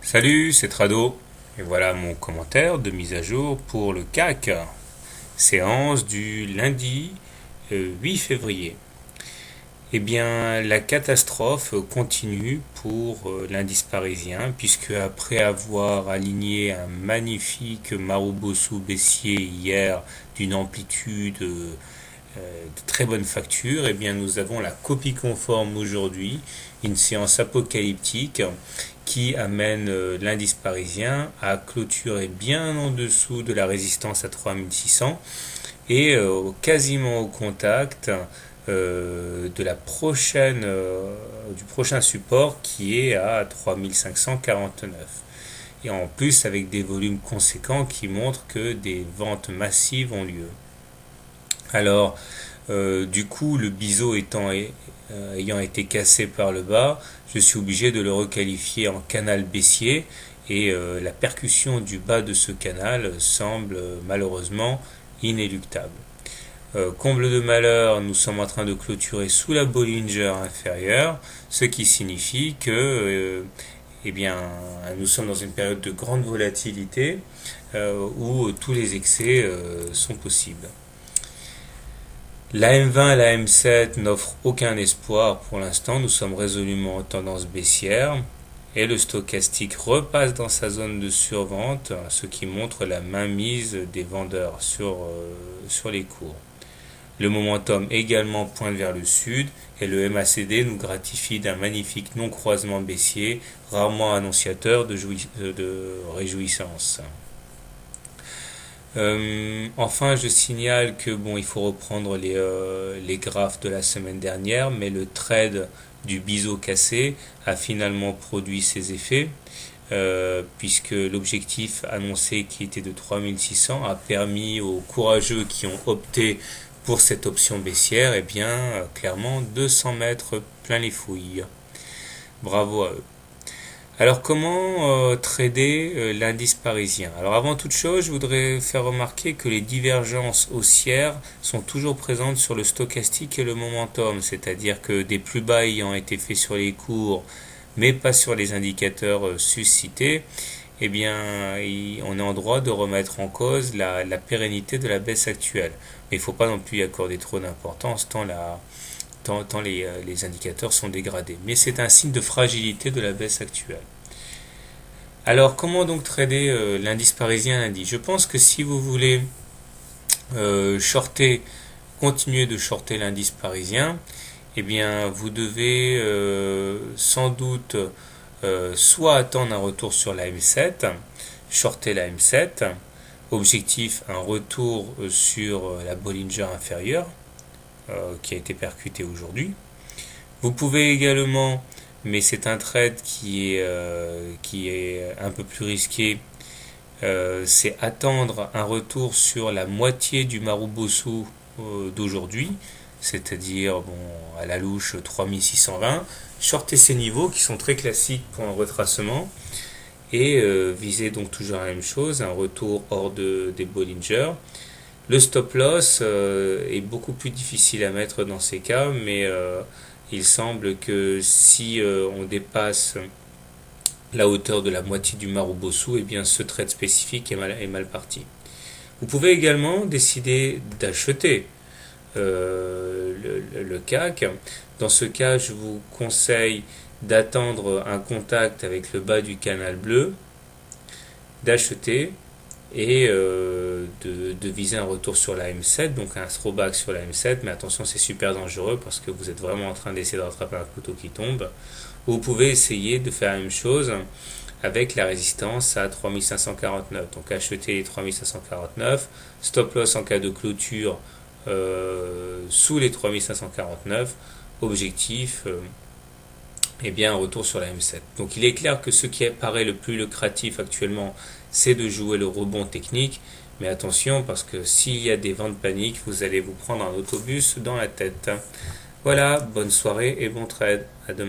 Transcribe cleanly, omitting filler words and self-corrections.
Salut, c'est Trado, et voilà mon commentaire de mise à jour pour le CAC, séance du lundi 8 février. Eh bien, la catastrophe continue pour l'indice parisien, puisque après avoir aligné un magnifique Marubosu baissier hier d'une amplitude de très bonne facture, eh bien nous avons la copie conforme aujourd'hui, une séance apocalyptique qui amène l'indice parisien à clôturer bien en dessous de la résistance à 3600 et quasiment au contact du prochain support qui est à 3549. Et en plus avec des volumes conséquents qui montrent que des ventes massives ont lieu. Alors, du coup, le biseau ayant été cassé par le bas, je suis obligé de le requalifier en canal baissier et la percussion du bas de ce canal semble malheureusement inéluctable. Comble de malheur, nous sommes en train de clôturer sous la Bollinger inférieure, ce qui signifie que nous sommes dans une période de grande volatilité où tous les excès sont possibles. La M20 et la M7 n'offrent aucun espoir pour l'instant, nous sommes résolument en tendance baissière et le stochastique repasse dans sa zone de survente, ce qui montre la mainmise des vendeurs sur les cours. Le momentum également pointe vers le sud et le MACD nous gratifie d'un magnifique non-croisement baissier, rarement annonciateur de réjouissance. Enfin, je signale que il faut reprendre les graphes de la semaine dernière, mais le trade du biseau cassé a finalement produit ses effets, puisque l'objectif annoncé qui était de 3600 a permis aux courageux qui ont opté pour cette option baissière, clairement de s'en mettre plein les fouilles. Bravo à eux. Alors comment trader l'indice parisien? Alors avant toute chose, je voudrais faire remarquer que les divergences haussières sont toujours présentes sur le stochastique et le momentum, c'est-à-dire que des plus bas ayant été faits sur les cours, mais pas sur les indicateurs suscités, on est en droit de remettre en cause la pérennité de la baisse actuelle. Mais il ne faut pas non plus y accorder trop d'importance tant les indicateurs sont dégradés. Mais c'est un signe de fragilité de la baisse actuelle. Alors, comment donc trader l'indice parisien lundi? Je pense que si vous voulez continuer de shorter l'indice parisien, vous devez sans doute soit attendre un retour sur la M7, shorter la M7, objectif un retour sur la Bollinger inférieure, qui a été percuté aujourd'hui. Vous pouvez également, mais c'est un trade qui est un peu plus risqué, c'est attendre un retour sur la moitié du Marubosu d'aujourd'hui, c'est-à-dire à la louche 3620, shorter ces niveaux qui sont très classiques pour un retracement et viser donc toujours la même chose, un retour hors des Bollinger. Le stop loss est beaucoup plus difficile à mettre dans ces cas, mais il semble que si on dépasse la hauteur de la moitié du Marubosu, ce trade spécifique est mal parti. Vous pouvez également décider d'acheter le CAC. Dans ce cas, je vous conseille d'attendre un contact avec le bas du canal bleu, d'acheter et de viser un retour sur la M7, donc un throwback sur la M7, mais attention, c'est super dangereux parce que vous êtes vraiment en train d'essayer de rattraper un couteau qui tombe. Vous pouvez essayer de faire la même chose avec la résistance à 3549, donc acheter les 3549, stop loss en cas de clôture sous les 3549, objectif un retour sur la M7. Donc il est clair que ce qui paraît le plus lucratif actuellement, c'est de jouer le rebond technique, mais attention parce que s'il y a des ventes paniques, vous allez vous prendre un autobus dans la tête. Voilà, bonne soirée et bon trade, à demain.